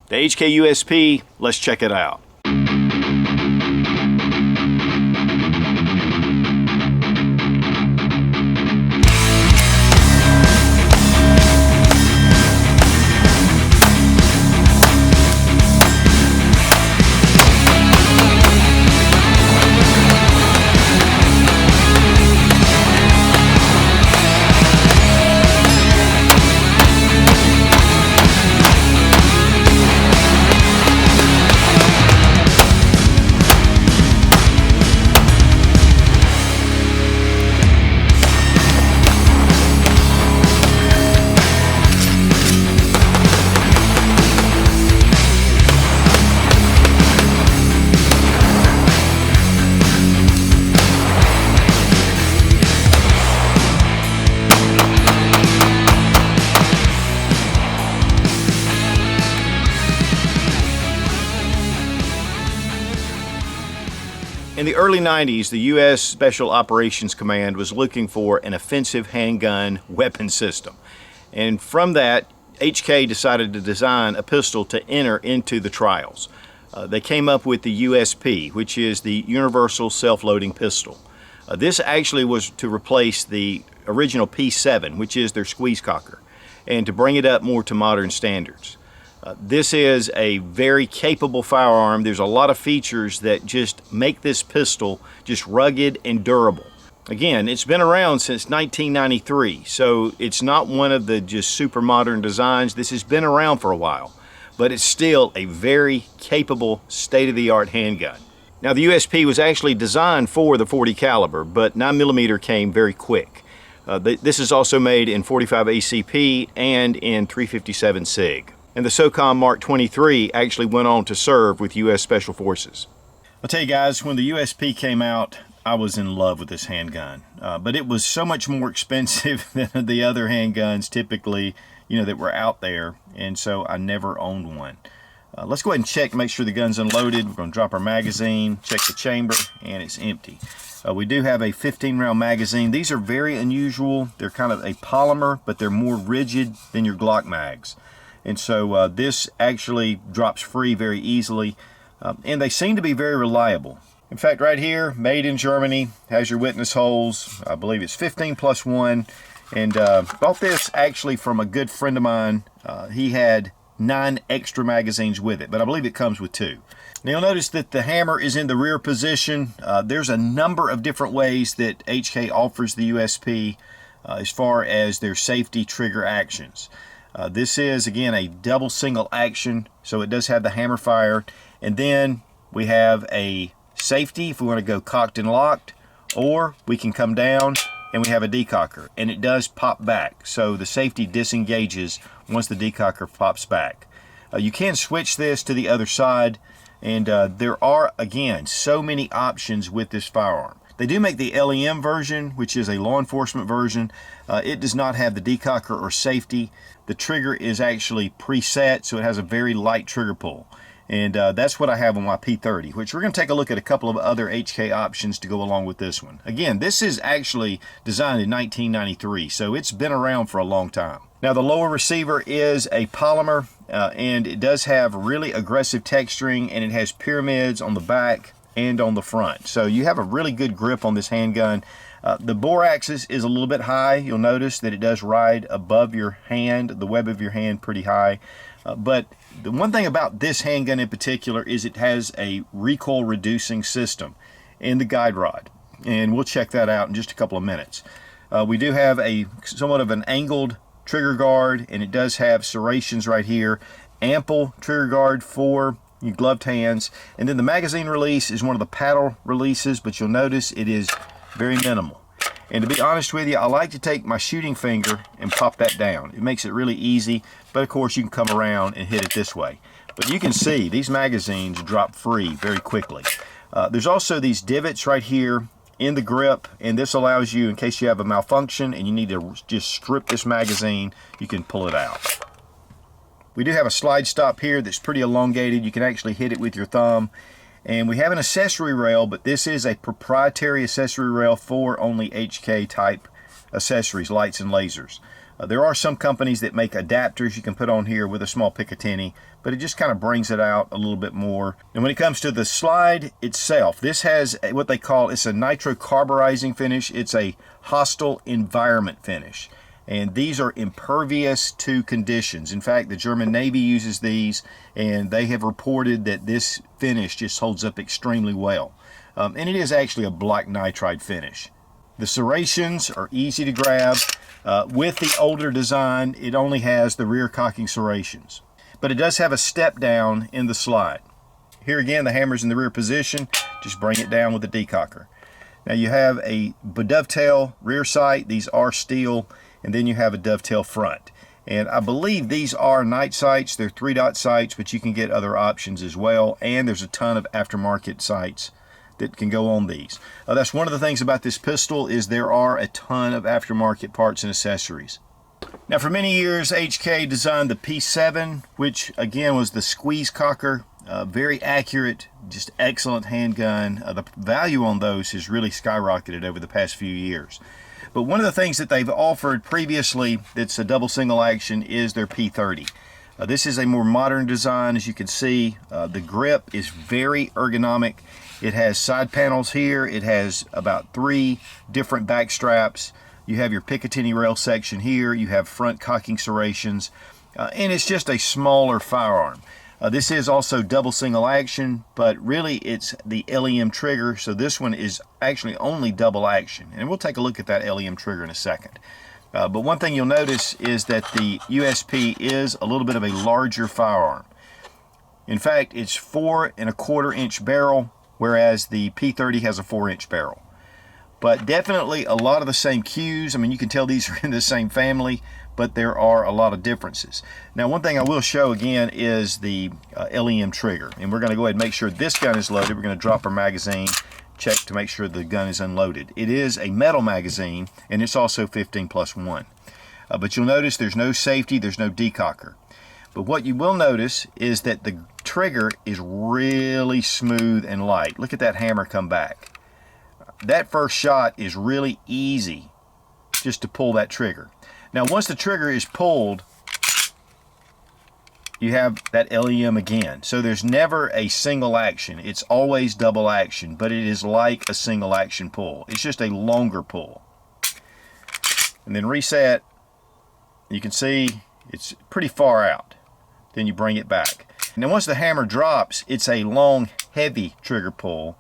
The HK USP, let's check it out. In the early 90s, the U.S. Special Operations Command was looking for an offensive handgun weapon system. And from that, HK decided to design a pistol to enter into the trials. They came up with the USP, which is the Universal Self-Loading Pistol. This actually was to replace the original P7, which is their squeeze cocker, and to bring it up more to modern standards. This is a very capable firearm. There's a lot of features that just make this pistol just rugged and durable. Again, it's been around since 1993, so it's not one of the just super modern designs. This has been around for a while, but it's still a very capable, state-of-the-art handgun. Now, the USP was actually designed for the .40 caliber, but 9mm came very quick. This is also made in .45 ACP and in .357 SIG. And the SOCOM Mark 23 actually went on to serve with U.S. Special Forces. I'll tell you guys, when the USP came out, I was in love with this handgun. But it was so much more expensive than the other handguns typically, that were out there. And so I never owned one. Let's go ahead and check, make sure the gun's unloaded. We're going to drop our magazine, check the chamber, and it's empty. We do have a 15-round magazine. These are very unusual. They're kind of a polymer, but they're more rigid than your Glock mags. And so this actually drops free very easily, and they seem to be very reliable. In fact, right here, made in Germany, has your witness holes. I believe it's 15+1, and bought this actually from a good friend of mine. He had 9 extra magazines with it, but I believe it comes with 2. Now you'll notice that the hammer is in the rear position. There's a number of different ways that HK offers the USP as far as their safety trigger actions. This is, again, a double single action, so it does have the hammer fire. And then we have a safety if we want to go cocked and locked, or we can come down and we have a decocker, and it does pop back. So the safety disengages once the decocker pops back. You can switch this to the other side, and there are, again, so many options with this firearm. They do make the LEM version, which is a law enforcement version. It does not have the decocker or safety. The trigger is actually preset, so it has a very light trigger pull. And that's what I have on my P30, which we're going to take a look at a couple of other HK options to go along with this one. Again, this is actually designed in 1993, so it's been around for a long time. Now, the lower receiver is a polymer, and it does have really aggressive texturing, and it has pyramids on the back and on the front. So you have a really good grip on this handgun. The bore axis is a little bit high. You'll notice that it does ride above your hand, the web of your hand, pretty high. But the one thing about this handgun in particular is it has a recoil reducing system in the guide rod. And we'll check that out in just a couple of minutes. We do have a somewhat of an angled trigger guard, and it does have serrations right here. Ample trigger guard for your gloved hands. And then the magazine release is one of the paddle releases, but you'll notice it is very minimal. And to be honest with you, I like to take my shooting finger and pop that down. It makes it really easy, but of course you can come around and hit it this way. But you can see these magazines drop free very quickly. There's also these divots right here in the grip, and this allows you, in case you have a malfunction and you need to just strip this magazine, you can pull it out. We do have a slide stop here that's pretty elongated. You can actually hit it with your thumb. And we have an accessory rail, but this is a proprietary accessory rail for only HK type accessories, lights and lasers. There are some companies that make adapters you can put on here with a small Picatinny, but it just kind of brings it out a little bit more. And when it comes to the slide itself, this has what they call, it's a nitrocarburizing finish. It's a hostile environment finish. And these are impervious to conditions. In fact, the German Navy uses these, and they have reported that this finish just holds up extremely well. And it is actually a black nitride finish. The serrations are easy to grab. With the older design, it only has the rear cocking serrations. But it does have a step down in the slide. Here again, the hammer's in the rear position. Just bring it down with the decocker. Now you have a dovetail rear sight. These are steel. And then you have a dovetail front. And I believe these are night sights. They're 3-dot sights, but you can get other options as well. And there's a ton of aftermarket sights that can go on these. That's one of the things about this pistol, is there are a ton of aftermarket parts and accessories. Now for many years, HK designed the P7, which again was the squeeze cocker. Very accurate, just excellent handgun. The value on those has really skyrocketed over the past few years. But one of the things that they've offered previously that's a double single action is their P30. This is a more modern design. As you can see, the grip is very ergonomic. It has side panels here. It has about 3 different back straps. You have your Picatinny rail section here. You have front cocking serrations. And it's just a smaller firearm. This is also double single action, but really it's the LEM trigger, so this one is actually only double action. And we'll take a look at that LEM trigger in a second. But one thing you'll notice is that the USP is a little bit of a larger firearm. In fact, it's 4¼ inch barrel, whereas the P30 has a 4-inch barrel. But definitely a lot of the same cues. I mean, you can tell these are in the same family, but there are a lot of differences. Now, one thing I will show again is the LEM trigger. And we're going to go ahead and make sure this gun is loaded. We're going to drop our magazine, check to make sure the gun is unloaded. It is a metal magazine, and it's also 15+1. But you'll notice there's no safety, there's no decocker. But what you will notice is that the trigger is really smooth and light. Look at that hammer come back. That first shot is really easy just to pull that trigger. Now, once the trigger is pulled, you have that LEM again. So there's never a single action. It's always double action, but it is like a single action pull. It's just a longer pull. And then reset. You can see it's pretty far out. Then you bring it back. Now, once the hammer drops, it's a long, heavy trigger pull,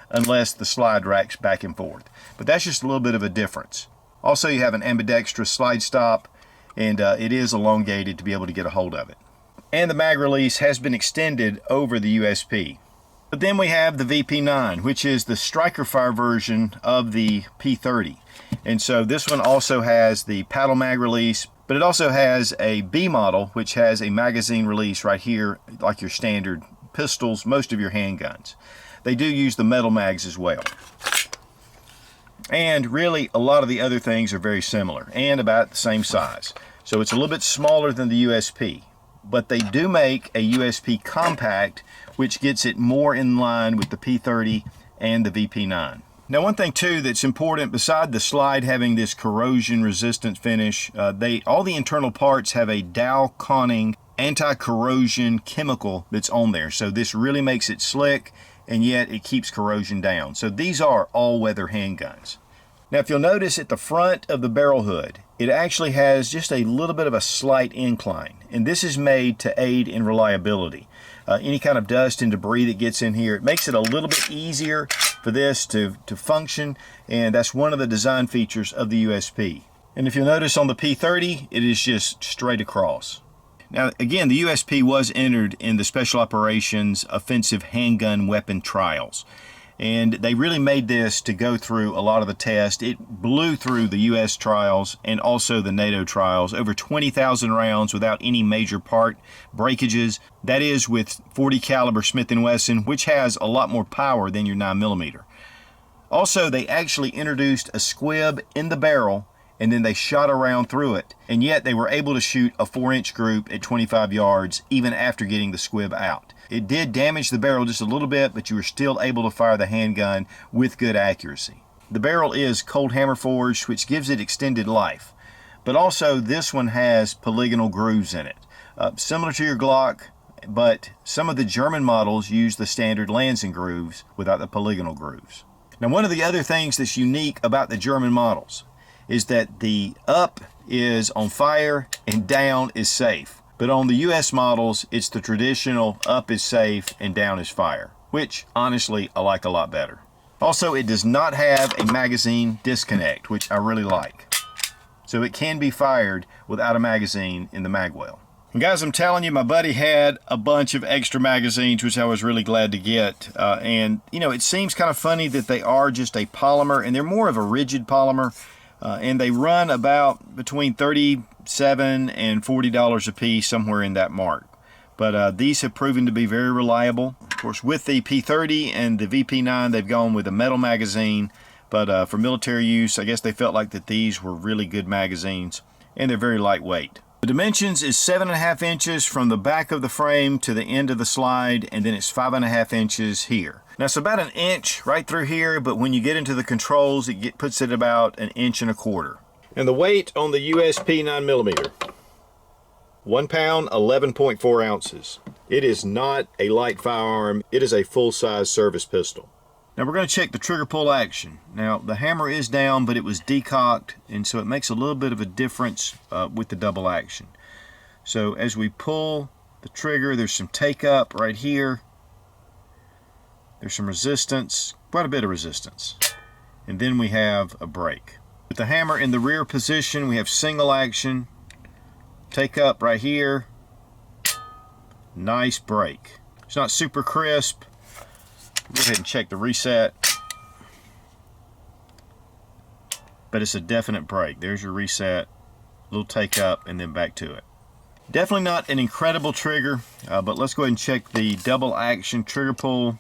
unless the slide racks back and forth. But that's just a little bit of a difference. Also, you have an ambidextrous slide stop, and it is elongated to be able to get a hold of it. And the mag release has been extended over the USP. But then we have the VP9, which is the striker fire version of the P30. And so this one also has the paddle mag release, but it also has a B model, which has a magazine release right here, like your standard pistols, most of your handguns. They do use the metal mags as well. And really, a lot of the other things are very similar and about the same size. So it's a little bit smaller than the USP. But they do make a USP compact, which gets it more in line with the P30 and the VP9. Now, one thing too that's important, beside the slide having this corrosion resistant finish, all the internal parts have a Dow Conning anti-corrosion chemical that's on there. So this really makes it slick, and yet it keeps corrosion down. So these are all-weather handguns. Now, if you'll notice at the front of the barrel hood, it actually has just a little bit of a slight incline, and this is made to aid in reliability. Any kind of dust and debris that gets in here, it makes it a little bit easier for this to function, and that's one of the design features of the USP. And if you'll notice on the P30, it is just straight across. Now, again, the USP was entered in the Special Operations Offensive Handgun Weapon Trials. And they really made this to go through a lot of the tests. It blew through the US trials and also the NATO trials. Over 20,000 rounds without any major part breakages. That is with .40 caliber Smith & Wesson, which has a lot more power than your 9mm. Also, they actually introduced a squib in the barrel, and then they shot around through it, and yet they were able to shoot a 4-inch group at 25 yards even after getting the squib out. It did damage the barrel just a little bit, but you were still able to fire the handgun with good accuracy. The barrel is cold hammer forged, which gives it extended life, but also this one has polygonal grooves in it. Similar to your Glock, but some of the German models use the standard Lansing grooves without the polygonal grooves. Now, one of the other things that's unique about the German models is that the up is on fire and down is safe. But on the US models, it's the traditional up is safe and down is fire, which honestly I like a lot better. Also, it does not have a magazine disconnect, which I really like. So it can be fired without a magazine in the mag well. And guys, I'm telling you, my buddy had a bunch of extra magazines, which I was really glad to get. And you know, it seems kind of funny that they are just a polymer, and they're more of a rigid polymer, and they run about between $37 and $40 a piece, somewhere in that mark. But these have proven to be very reliable. Of course, with the P30 and the VP9, they've gone with a metal magazine. But for military use, I guess they felt like that these were really good magazines, and they're very lightweight. The dimensions is 7.5 inches from the back of the frame to the end of the slide, and then it's 5.5 inches here. Now it's about an inch right through here, but when you get into the controls, it puts it about 1.25 inches. And the weight on the USP 9mm, 1 pound, 11.4 ounces. It is not a light firearm. It is a full-size service pistol. Now we're going to check the trigger pull action. Now the hammer is down, but it was decocked, and so it makes a little bit of a difference with the double action. So as we pull the trigger, there's some take up right here. There's some resistance, quite a bit of resistance. And then we have a break. With the hammer in the rear position, we have single action, take up right here, nice break. It's not super crisp. Go ahead and check the reset. But it's a definite break. There's your reset, little take up, and then back to it. Definitely not an incredible trigger, but let's go ahead and check the double action trigger pull.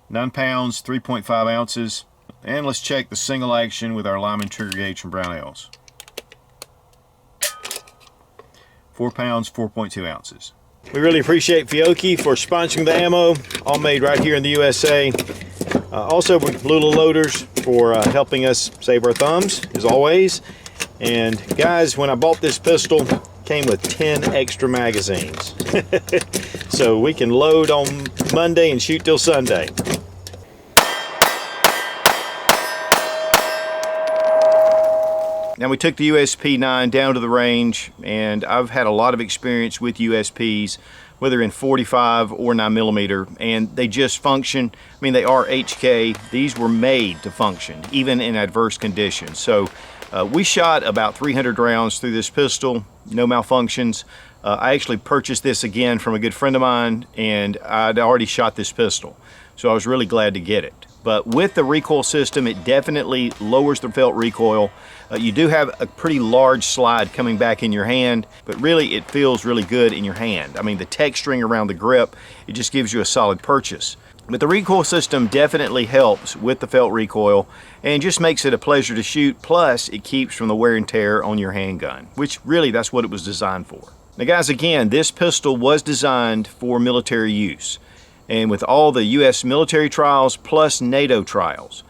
9 pounds, 3.5 ounces. And let's check the single action with our Lyman trigger gauge from Brownells. 4 pounds, 4.2 ounces. We really appreciate Fiocchi for sponsoring the ammo, all made right here in the USA. Also with Lula Loaders for helping us save our thumbs, as always. And guys, when I bought this pistol, it came with 10 extra magazines. So we can load on Monday and shoot till Sunday. Now we took the USP9 down to the range, and I've had a lot of experience with USPs, whether in 45 or 9mm, and they just function. I mean, they are HK. These were made to function, even in adverse conditions. So we shot about 300 rounds through this pistol, no malfunctions. I actually purchased this again from a good friend of mine, and I'd already shot this pistol, so I was really glad to get it. But with the recoil system, it definitely lowers the felt recoil. You do have a pretty large slide coming back in your hand, but really it feels really good in your hand. I mean, the texturing around the grip, it just gives you a solid purchase. But the recoil system definitely helps with the felt recoil and just makes it a pleasure to shoot. Plus, it keeps from the wear and tear on your handgun, which really that's what it was designed for. Now guys, again, this pistol was designed for military use. And with all the US military trials plus NATO trials,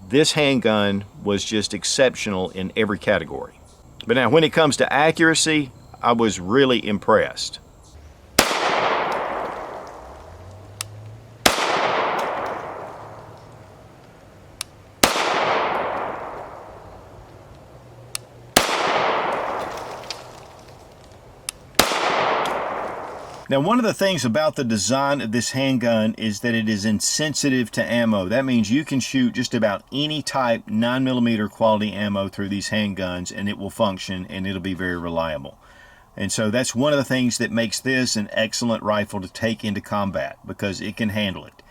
this handgun was just exceptional in every category. But now when it comes to accuracy, I was really impressed. Now, one of the things about the design of this handgun is that it is insensitive to ammo. That means you can shoot just about any type 9mm quality ammo through these handguns and it will function and it'll be very reliable. And so that's one of the things that makes this an excellent rifle to take into combat, because it can handle it.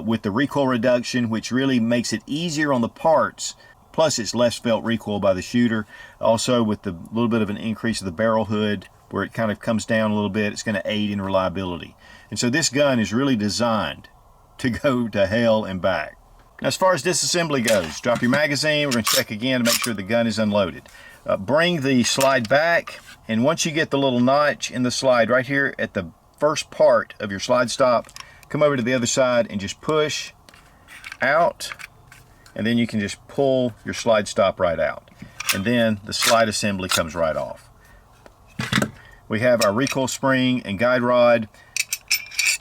With the recoil reduction, which really makes it easier on the parts, plus it's less felt recoil by the shooter. Also with the little bit of an increase of the barrel hood, where it kind of comes down a little bit, it's going to aid in reliability. And so this gun is really designed to go to hell and back. Now, as far as disassembly goes, drop your magazine. We're going to check again to make sure the gun is unloaded. Bring the slide back, and once you get the little notch in the slide right here at the first part of your slide stop, come over to the other side and just push out, and then you can just pull your slide stop right out. And then the slide assembly comes right off. We have our recoil spring and guide rod,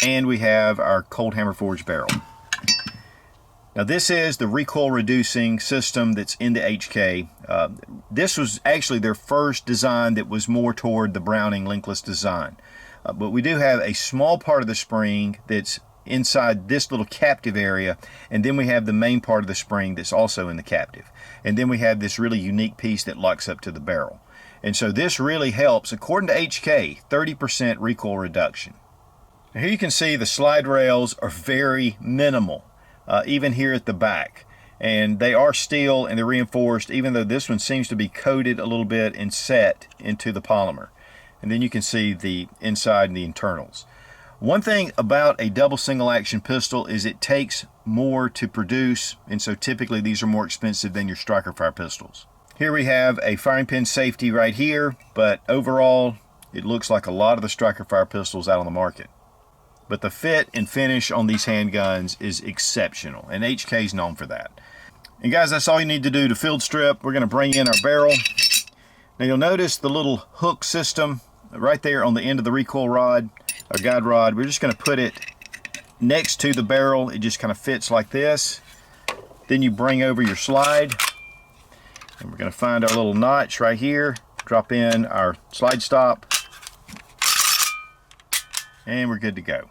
and we have our cold hammer forged barrel. Now this is the recoil reducing system that's in the HK. This was actually their first design that was more toward the Browning linkless design. But we do have a small part of the spring that's inside this little captive area, and then we have the main part of the spring that's also in the captive. And then we have this really unique piece that locks up to the barrel. And so this really helps, according to HK, 30% recoil reduction. Now here you can see the slide rails are very minimal, even here at the back. And they are steel and they're reinforced, even though this one seems to be coated a little bit and set into the polymer. And then you can see the inside and the internals. One thing about a double single action pistol is it takes more to produce, and so typically these are more expensive than your striker fire pistols. Here we have a firing pin safety right here, but overall it looks like a lot of the striker fire pistols out on the market. But the fit and finish on these handguns is exceptional, and HK is known for that. And guys, that's all you need to do to field strip. We're going to bring in our barrel. Now you'll notice the little hook system right there on the end of the recoil rod, our guide rod. We're just going to put it next to the barrel. It just kind of fits like this. Then you bring over your slide, and we're going to find our little notch right here, drop in our slide stop, and we're good to go.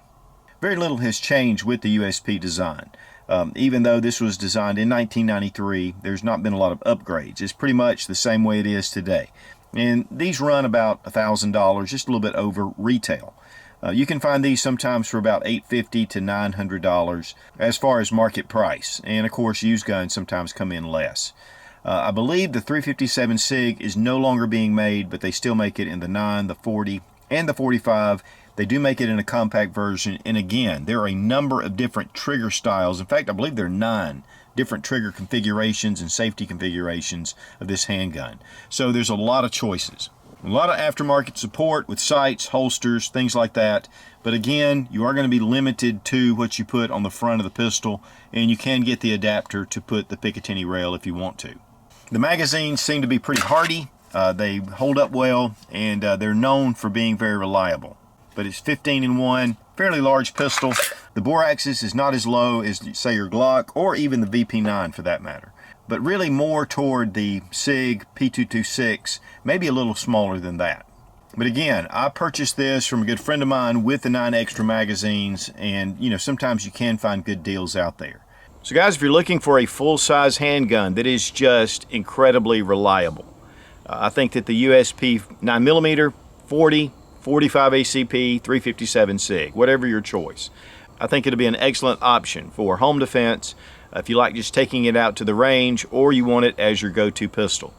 Very little has changed with the USP design. Even though this was designed in 1993, there's not been a lot of upgrades. It's pretty much the same way it is today. And these run about $1,000, just a little bit over retail. You can find these sometimes for about $850 to $900 as far as market price. And of course, used guns sometimes come in less. I believe the 357 SIG is no longer being made, but they still make it in the 9, the 40, and the 45. They do make it in a compact version. And again, there are a number of different trigger styles. In fact, I believe there are 9 different trigger configurations and safety configurations of this handgun. So there's a lot of choices. A lot of aftermarket support with sights, holsters, things like that. But again, you are going to be limited to what you put on the front of the pistol, and you can get the adapter to put the Picatinny rail if you want to. The magazines seem to be pretty hardy. They hold up well, and they're known for being very reliable. But it's 15-in-1, fairly large pistol. The bore axis is not as low as, say, your Glock or even the VP9 for that matter, but really more toward the SIG P226, maybe a little smaller than that. But again, I purchased this from a good friend of mine with the 9 extra magazines, and you know, sometimes you can find good deals out there. So guys, if you're looking for a full-size handgun that is just incredibly reliable, I think that the USP 9mm, 40, 45 ACP, 357 SIG, whatever your choice. I think it'll be an excellent option for home defense, if you like just taking it out to the range, or you want it as your go-to pistol.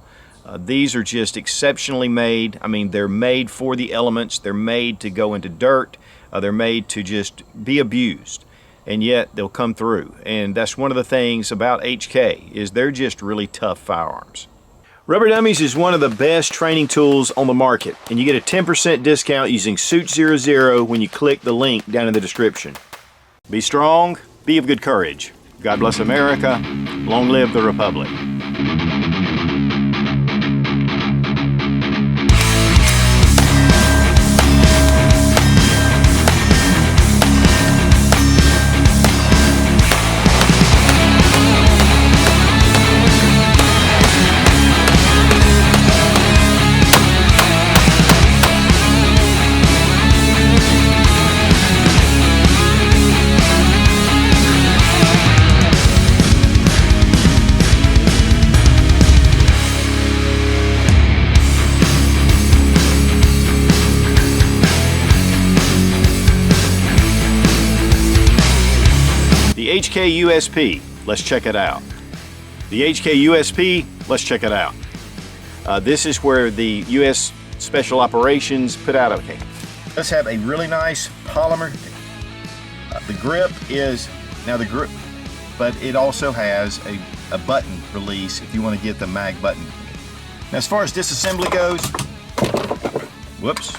These are just exceptionally made. I mean, they're made for the elements. They're made to go into dirt. They're made to just be abused, and yet they'll come through. And that's one of the things about HK, is they're just really tough firearms. Rubber Dummies is one of the best training tools on the market, and you get a 10% discount using Suit00 when you click the link down in the description. Be strong, be of good courage. God bless America. Long live the Republic. The HK USP, let's check it out. The HK USP, let's check it out. This is where the U.S. Special Operations put out, okay. Let's have a really nice polymer. The grip is, now the grip, but it also has a button release if you want to get the mag button. Now as far as disassembly goes, whoops.